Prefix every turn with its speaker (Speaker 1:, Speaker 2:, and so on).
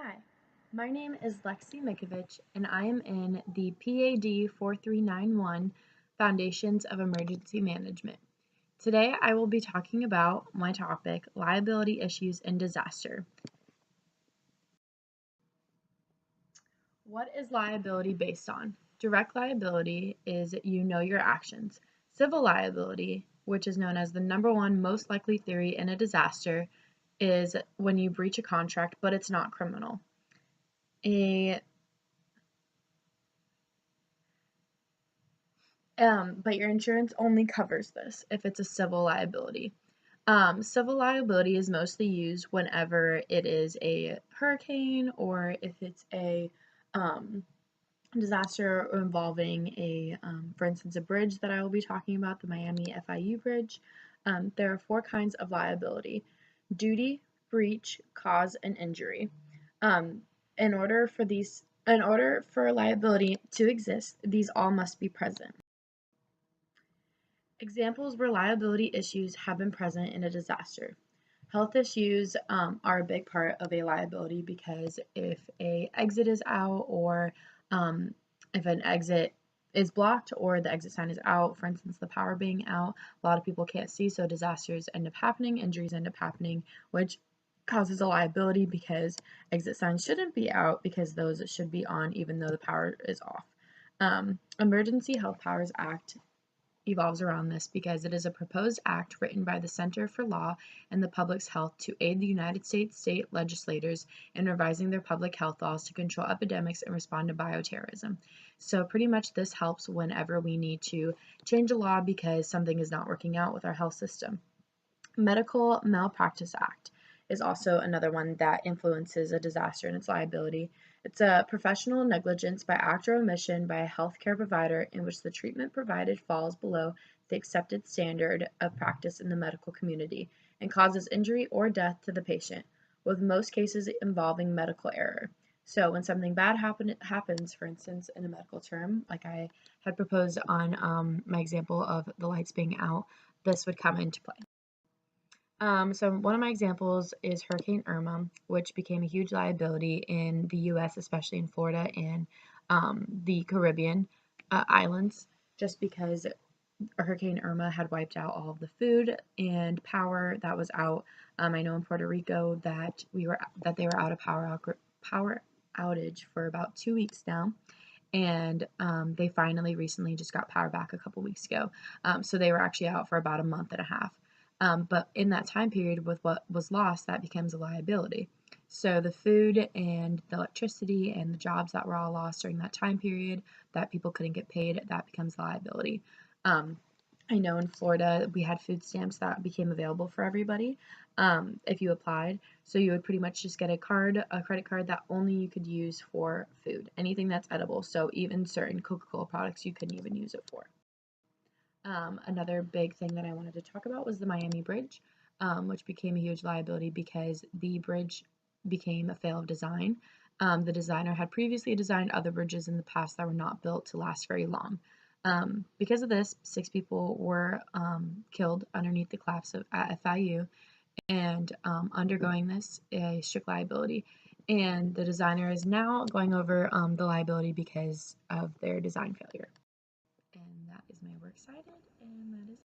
Speaker 1: Hi, my name is Lexi Mikovich, and I am in the PAD 4391 Foundations of Emergency Management. Today, I will be talking about my topic, liability issues in disaster. What is liability based on? Direct liability is you know your actions. Civil liability, which is known as the number one most likely theory in a disaster, is when you breach a contract, but it's not criminal. But your insurance only covers this if it's a civil liability. Civil liability is mostly used whenever it is a hurricane or if it's a um, disaster involving for instance, a bridge that I will be talking about, the Miami FIU bridge. There are four kinds of liability: duty, breach, cause, and injury. Um, in order for liability to exist, these all must be present. Examples where liability issues have been present in a disaster. Health issues are a big part of a liability because if a exit is out or if an exit is blocked or the exit sign is out, for instance, the power being out, a lot of people can't see, so disasters end up happening, injuries end up happening, which causes a liability because exit signs shouldn't be out because those should be on even though the power is off. Emergency Health Powers Act evolves around this because it is a proposed act written by the Center for Law and the Public's Health to aid the United States state legislators in revising their public health laws to control epidemics and respond to bioterrorism. So pretty much this helps whenever we need to change a law because something is not working out with our health system. Medical Malpractice Act is also another one that influences a disaster and its liability. It's a professional negligence by act or omission by a healthcare provider in which the treatment provided falls below the accepted standard of practice in the medical community and causes injury or death to the patient, with most cases involving medical error. So when something bad happens, for instance, in a medical term, like I had proposed on my example of the lights being out, this would come into play. So one of my examples is Hurricane Irma, which became a huge liability in the U.S., especially in Florida and the Caribbean islands, just because Hurricane Irma had wiped out all of the food and power that was out. I know in Puerto Rico that they were out of power outage for about 2 weeks now, and they finally recently just got power back a couple weeks ago. So they were actually out for about a month and a half. But in that time period, with what was lost, that becomes a liability. So the food and the electricity and the jobs that were all lost during that time period that people couldn't get paid, that becomes a liability. Um, I know in Florida we had food stamps that became available for everybody if you applied. So you would pretty much just get a credit card that only you could use for food, anything that's edible. So even certain Coca-Cola products you couldn't even use it for. Another big thing that I wanted to talk about was the Miami Bridge, which became a huge liability because the bridge became a fail of design. The designer had previously designed other bridges in the past that were not built to last very long. Because of this, 6 people were killed underneath the collapse at FIU and undergoing this a strict liability. And the designer is now going over the liability because of their design failure. And that is my works cited, and that is